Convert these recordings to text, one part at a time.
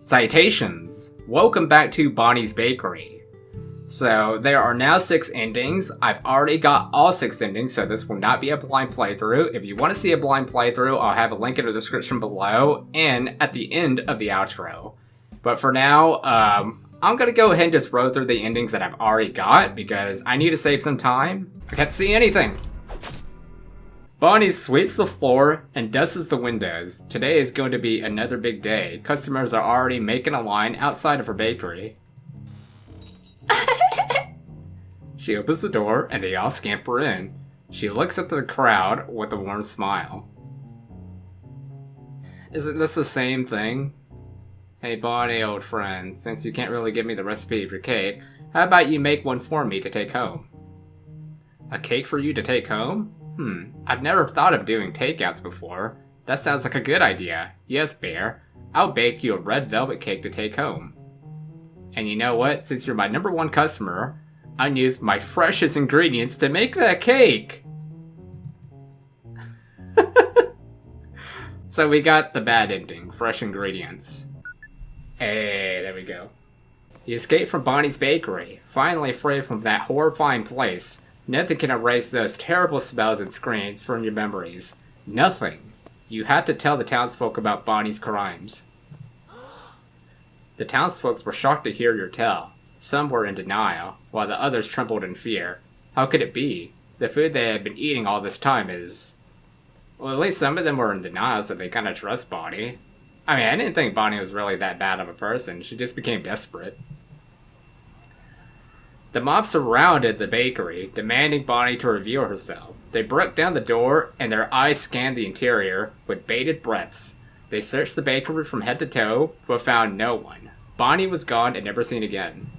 Citations! Welcome back to Bonnie's Bakery. So, there are now 6 endings. I've already got all 6 endings, so this will not be a blind playthrough. If you want to see a blind playthrough, I'll have a link in the description below and at the end of the outro. But for now, I'm gonna go ahead and just roll through the endings that I've already got because I need to save some time. I can't see anything! Bonnie sweeps the floor and dusts the windows. Today is going to be another big day. Customers are already making a line outside of her bakery. She opens the door and they all scamper in. She looks at the crowd with a warm smile. Isn't this the same thing? Hey Bonnie, old friend, since you can't really give me the recipe for cake, how about you make one for me to take home? A cake for you to take home? I've never thought of doing takeouts before. That sounds like a good idea. Yes, Bear. I'll bake you a red velvet cake to take home. And you know what? Since you're my #1 customer, I used my freshest ingredients to make that cake! So we got the bad ending, fresh ingredients. Hey, there we go. You escaped from Bonnie's Bakery, finally free from that horrifying place. Nothing can erase those terrible smells and screams from your memories. Nothing. You had to tell the townsfolk about Bonnie's crimes. The townsfolk were shocked to hear your tale. Some were in denial, while the others trembled in fear. How could it be? The food they had been eating all this time is... Well, at least some of them were in denial, so they kind of trust Bonnie. I mean, I didn't think Bonnie was really that bad of a person. She just became desperate. The mob surrounded the bakery, demanding Bonnie to reveal herself. They broke down the door, and their eyes scanned the interior with bated breaths. They searched the bakery from head to toe, but found no one. Bonnie was gone and never seen again.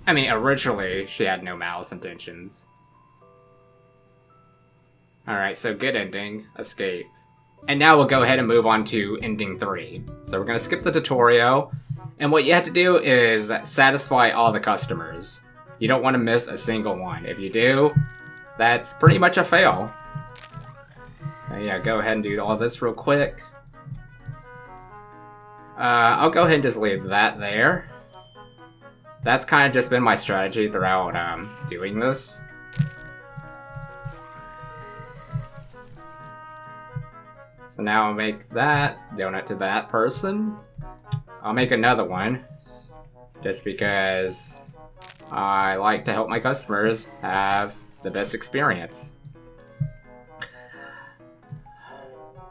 I mean, originally, she had no malice intentions. Alright, so good ending. Escape. And now we'll go ahead and move on to ending 3. So we're going to skip the tutorial. And what you have to do is satisfy all the customers. You don't want to miss a single one. If you do, that's pretty much a fail. Yeah, go ahead and do all this real quick. I'll go ahead and just leave that there. That's kind of just been my strategy throughout doing this. So now I'll make that donut to that person. I'll make another one, just because I like to help my customers have the best experience.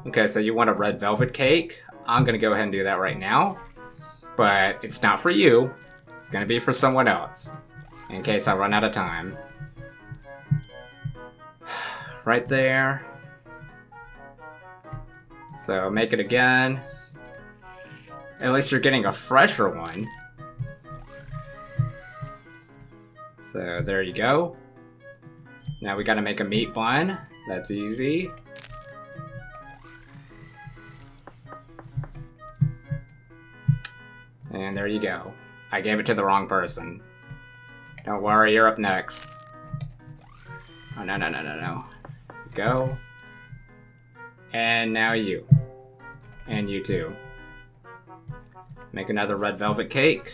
Okay, so you want a red velvet cake? I'm gonna go ahead and do that right now, but it's not for you. It's gonna be for someone else, in case I run out of time. Right there. So make it again. At least you're getting a fresher one. So there you go. Now we gotta make a meat bun. That's easy. And there you go. I gave it to the wrong person. Don't worry, you're up next. Oh, no. Go. And now you. And you too. Make another red velvet cake,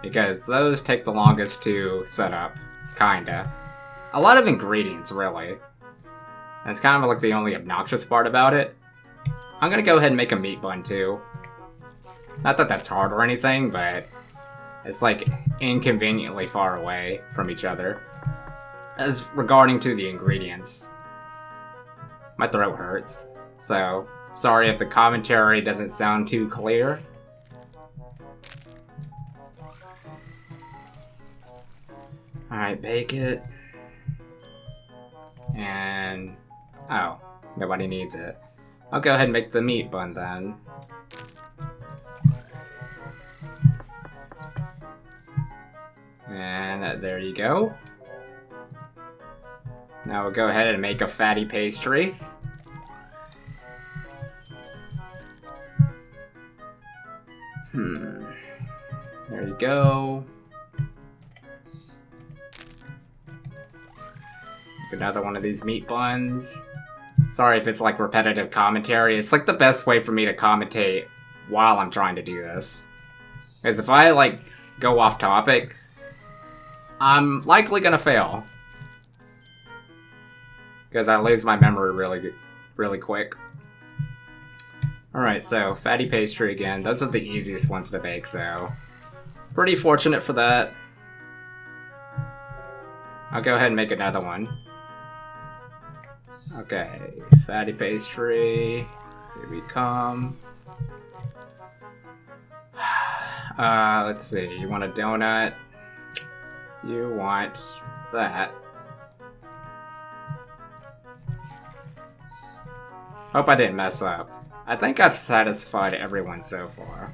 because those take the longest to set up, kinda. A lot of ingredients, really. That's kind of like the only obnoxious part about it. I'm gonna go ahead and make a meat bun too. Not that that's hard or anything, but it's like inconveniently far away from each other. As regarding to the ingredients. My throat hurts, so sorry if the commentary doesn't sound too clear. Alright, bake it. And... oh, nobody needs it. I'll go ahead and make the meat bun then. And there you go. Now we'll go ahead and make a fatty pastry. There you go. Another one of these meat buns. Sorry if it's like repetitive commentary. It's like the best way for me to commentate while I'm trying to do this. Because if I, like, go off topic, I'm likely gonna fail. Because I lose my memory really quick. Alright, so fatty pastry again. Those are the easiest ones to bake, so pretty fortunate for that. I'll go ahead and make another one. Okay, fatty pastry. Here we come. Let's see. You want a donut? You want that. Hope I didn't mess up. I think I've satisfied everyone so far.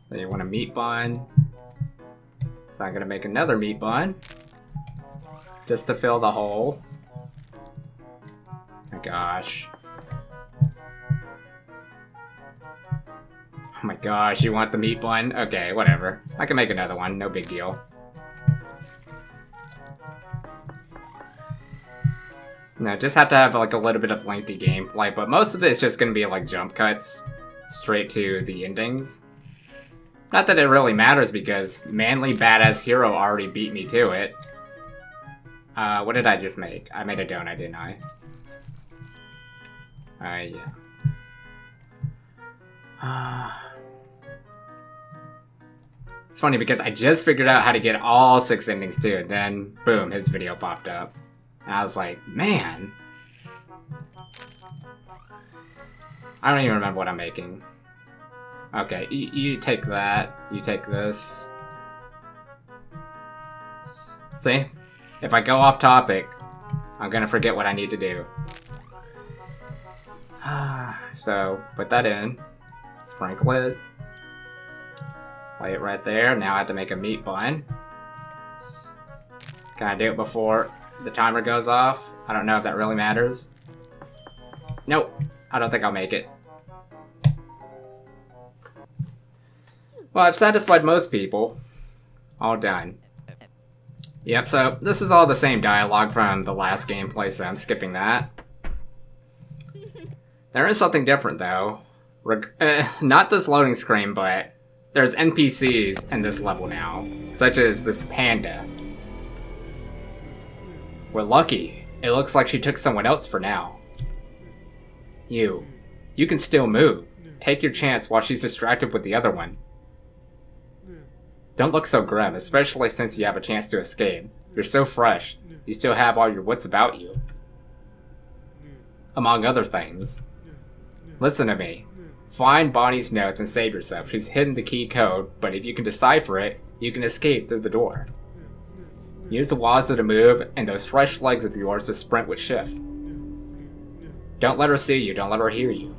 So you want a meat bun. So I'm gonna make another meat bun. Just to fill the hole. Oh my gosh. Oh my gosh, you want the meat bun? Okay, whatever. I can make another one, no big deal. No, just have to have like a little bit of lengthy gameplay, but most of it is just gonna be like jump cuts straight to the endings. Not that it really matters because manly badass hero already beat me to it. What did I just make? I made a donut, didn't I? Yeah. It's funny because I just figured out how to get all 6 endings too, and then boom, his video popped up. And I was like, man. I don't even remember what I'm making. Okay, you take that. You take this. See? If I go off topic, I'm gonna forget what I need to do. So, put that in. Sprinkle it. Lay it right there. Now I have to make a meat bun. Can I do it before the timer goes off? I don't know if that really matters. Nope. I don't think I'll make it. Well, I've satisfied most people. All done. Yep, so this is all the same dialogue from the last gameplay, so I'm skipping that. There is something different, though. Not this loading screen, but there's NPCs in this level now, such as this panda. We're lucky. It looks like she took someone else for now. You can still move. Take your chance while she's distracted with the other one. Don't look so grim, especially since you have a chance to escape. You're so fresh. You still have all your wits about you. Among other things. Listen to me. Find Bonnie's notes and save yourself. She's hidden the key code, but if you can decipher it, you can escape through the door. Use the Wazda to move, and those fresh legs of yours to sprint with shift. Don't let her see you, don't let her hear you.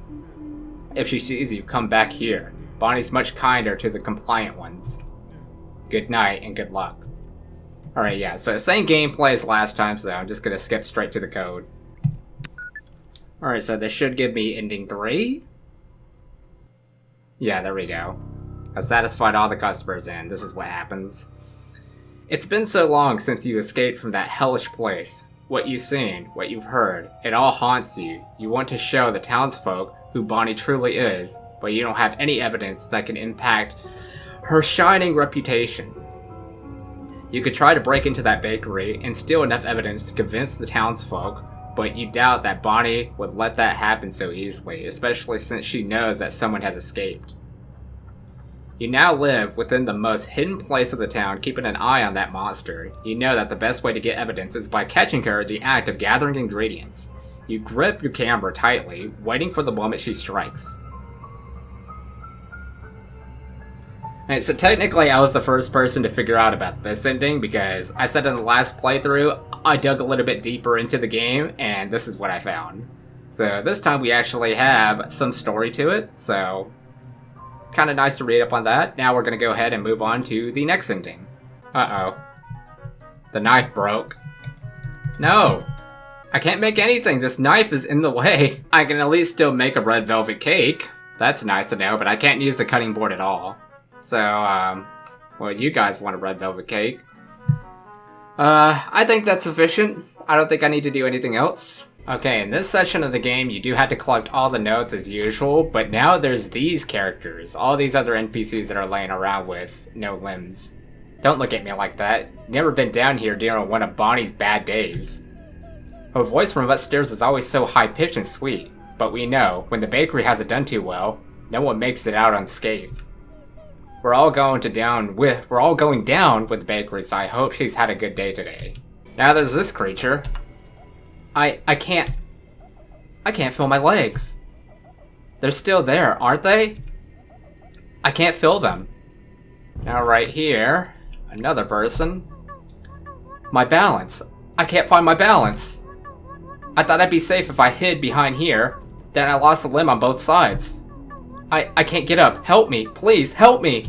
If she sees you, come back here. Bonnie's much kinder to the compliant ones. Good night, and good luck. Alright, yeah, so same gameplay as last time, so I'm just gonna skip straight to the code. Alright, so this should give me ending 3? Yeah, there we go. I satisfied all the customers, and this is what happens. It's been so long since you escaped from that hellish place. What you've seen, what you've heard, it all haunts you. You want to show the townsfolk who Bonnie truly is, but you don't have any evidence that can impact her shining reputation. You could try to break into that bakery and steal enough evidence to convince the townsfolk, but you doubt that Bonnie would let that happen so easily, especially since she knows that someone has escaped. You now live within the most hidden place of the town, keeping an eye on that monster. You know that the best way to get evidence is by catching her in the act of gathering ingredients. You grip your camera tightly, waiting for the moment she strikes. Alright, so technically I was the first person to figure out about this ending because I said in the last playthrough, I dug a little bit deeper into the game and this is what I found. So this time we actually have some story to it, so kind of nice to read up on that. Now we're going to go ahead and move on to the next ending. Uh-oh. The knife broke. No! I can't make anything, this knife is in the way. I can at least still make a red velvet cake. That's nice to know, but I can't use the cutting board at all. So, well, you guys want a red velvet cake. I think that's sufficient. I don't think I need to do anything else. Okay, in this section of the game, you do have to collect all the notes as usual, but now there's these characters, all these other NPCs that are laying around with no limbs. Don't look at me like that. Never been down here during one of Bonnie's bad days. Her voice from upstairs is always so high-pitched and sweet, but we know, when the bakery hasn't done too well, no one makes it out unscathed. We're all going down with the bakery, so I hope she's had a good day today. Now there's this creature. I can't feel my legs. They're still there, aren't they? I can't feel them. Now right here, another person. My balance. I can't find my balance. I thought I'd be safe if I hid behind here. Then I lost a limb on both sides. I can't get up. Help me. Please, help me.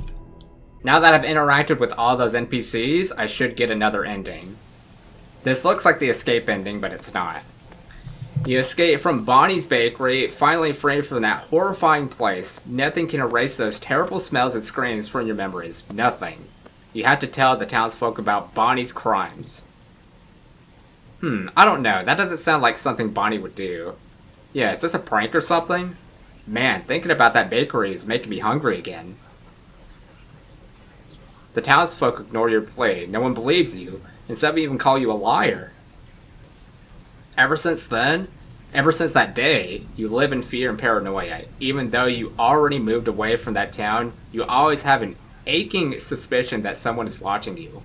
Now that I've interacted with all those NPCs, I should get another ending. This looks like the escape ending, but it's not. You escape from Bonnie's bakery, finally free from that horrifying place. Nothing can erase those terrible smells and screams from your memories. Nothing. You have to tell the townsfolk about Bonnie's crimes. I don't know. That doesn't sound like something Bonnie would do. Yeah, is this a prank or something? Man, thinking about that bakery is making me hungry again. The townsfolk ignore your plea. No one believes you, and some even call you a liar. Ever since that day, you live in fear and paranoia. Even though you already moved away from that town, you always have an aching suspicion that someone is watching you.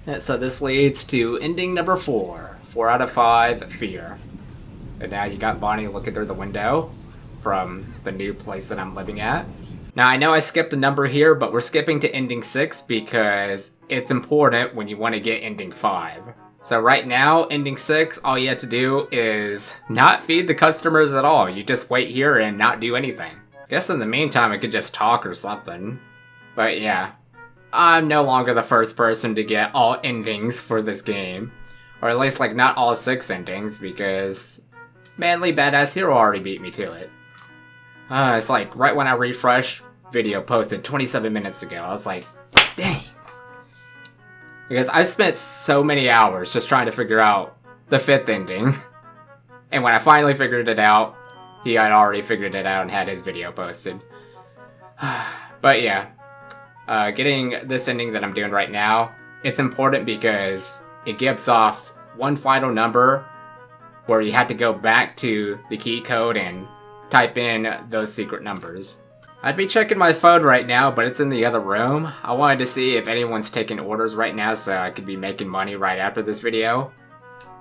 And so this leads to ending number 4. 4 out of 5, fear. And now you got Bonnie looking through the window from the new place that I'm living at. Now I know I skipped a number here, but we're skipping to ending 6 because it's important when you want to get ending 5. So right now, ending 6, all you have to do is not feed the customers at all. You just wait here and not do anything. Guess in the meantime I could just talk or something. But yeah, I'm no longer the first person to get all endings for this game. Or at least like not all 6 endings, because Manly Badass Hero already beat me to it. It's like right when I refresh, video posted 27 minutes ago. I was like, dang. Because I spent so many hours just trying to figure out the 5th ending. And when I finally figured it out, he had already figured it out and had his video posted. But yeah, getting this ending that I'm doing right now, it's important because it gives off one final number where you have to go back to the key code and type in those secret numbers. I'd be checking my phone right now, but it's in the other room. I wanted to see if anyone's taking orders right now so I could be making money right after this video.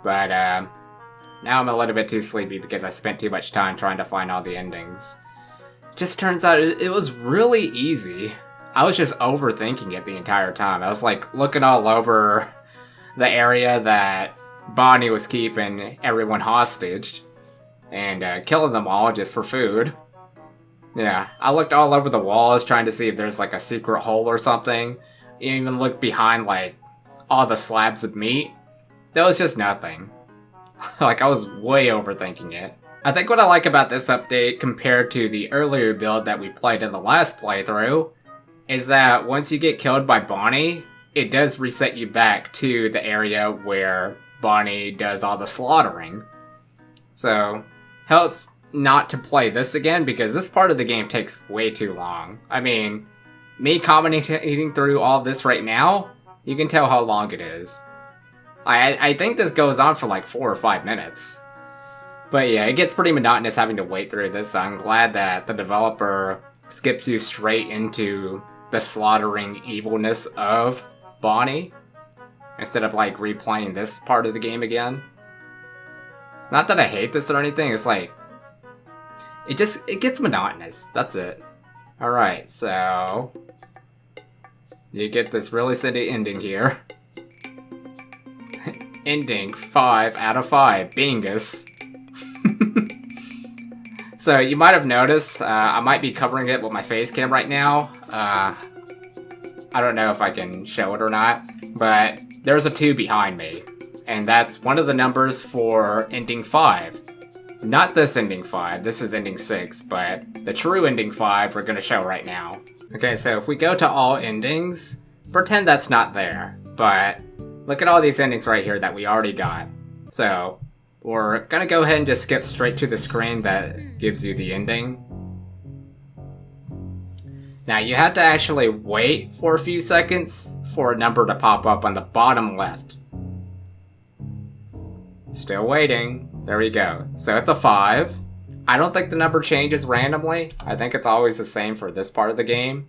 But now I'm a little bit too sleepy because I spent too much time trying to find all the endings. Just turns out it was really easy. I was just overthinking it the entire time. I was like looking all over the area that Bonnie was keeping everyone hostage and killing them all just for food. Yeah, I looked all over the walls trying to see if there's like a secret hole or something. Even looked behind like all the slabs of meat. There was just nothing. Like I was way overthinking it. I think what I like about this update compared to the earlier build that we played in the last playthrough is that once you get killed by Bonnie, it does reset you back to the area where Bonnie does all the slaughtering. So, helps not to play this again because this part of the game takes way too long. I mean, me commentating through all this right now, you can tell how long it is. I think this goes on for like 4 or 5 minutes. But yeah, it gets pretty monotonous having to wait through this, so I'm glad that the developer skips you straight into the slaughtering evilness of Bonnie, instead of like replaying this part of the game again. Not that I hate this or anything, it's like, it gets monotonous, that's it. Alright, so you get this really silly ending here. Ending 5 out of 5, Bingus. So you might have noticed, I might be covering it with my face cam right now. I don't know if I can show it or not, but there's a 2 behind me. And that's one of the numbers for ending 5. Not this ending 5, this is ending 6, but the true ending 5 we're going to show right now. Okay, so if we go to all endings, pretend that's not there, but look at all these endings right here that we already got. So, we're gonna go ahead and just skip straight to the screen that gives you the ending. Now, you have to actually wait for a few seconds for a number to pop up on the bottom left. Still waiting. There we go. So it's a 5. I don't think the number changes randomly. I think it's always the same for this part of the game.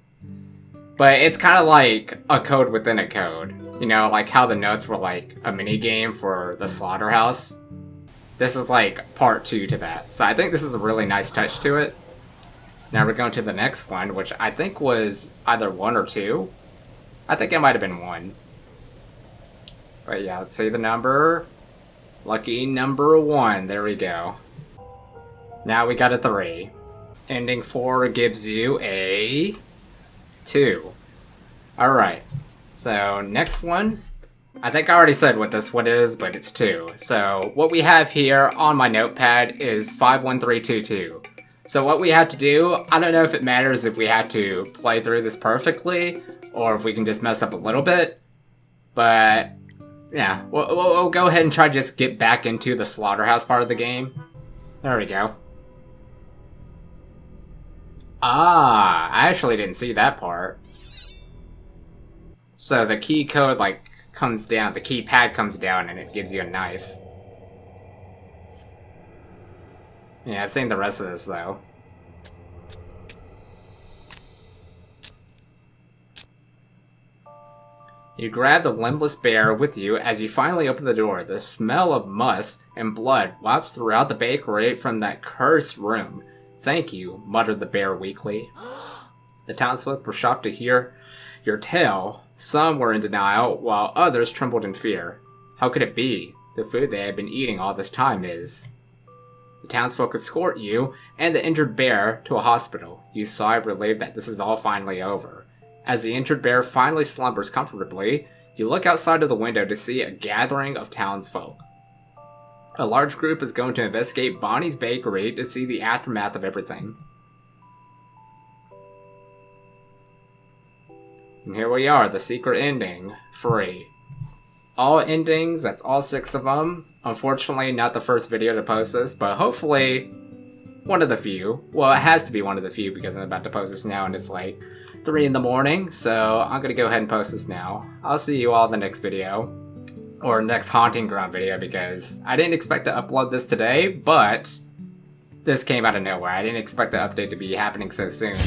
But it's kind of like a code within a code. You know, like how the notes were like a mini game for the slaughterhouse. This is like part 2 to that. So I think this is a really nice touch to it. Now we're going to the next one, which I think was either 1 or 2. I think it might have been 1. But yeah, let's see the number. Lucky number 1. There we go. Now we got a 3. Ending 4 gives you a 2. Alright. So next one. I think I already said what this one is, but it's 2. So what we have here on my notepad is 51322. So what we have to do, I don't know if it matters if we have to play through this perfectly, or if we can just mess up a little bit. But yeah, we'll go ahead and try to just get back into the slaughterhouse part of the game. There we go. Ah, I actually didn't see that part. So the key code like comes down, the keypad comes down and it gives you a knife. Yeah, I've seen the rest of this though. You grab the limbless bear with you as you finally open the door. The smell of musk and blood wafts throughout the bakery from that cursed room. Thank you, muttered the bear weakly. The townsfolk were shocked to hear your tale. Some were in denial, while others trembled in fear. How could it be? The food they had been eating all this time is... The townsfolk escort you and the injured bear to a hospital. You sigh relieved that this is all finally over. As the injured bear finally slumbers comfortably, you look outside of the window to see a gathering of townsfolk. A large group is going to investigate Bonnie's bakery to see the aftermath of everything. And here we are, the secret ending. Free. All endings, that's all 6 of them. Unfortunately, not the first video to post this, but hopefully one of the few. Well, it has to be one of the few because I'm about to post this now and it's like 3 in the morning, so I'm gonna go ahead and post this now. I'll see you all in the next video. Or next Haunting Ground video, because I didn't expect to upload this today, but this came out of nowhere. I didn't expect the update to be happening so soon.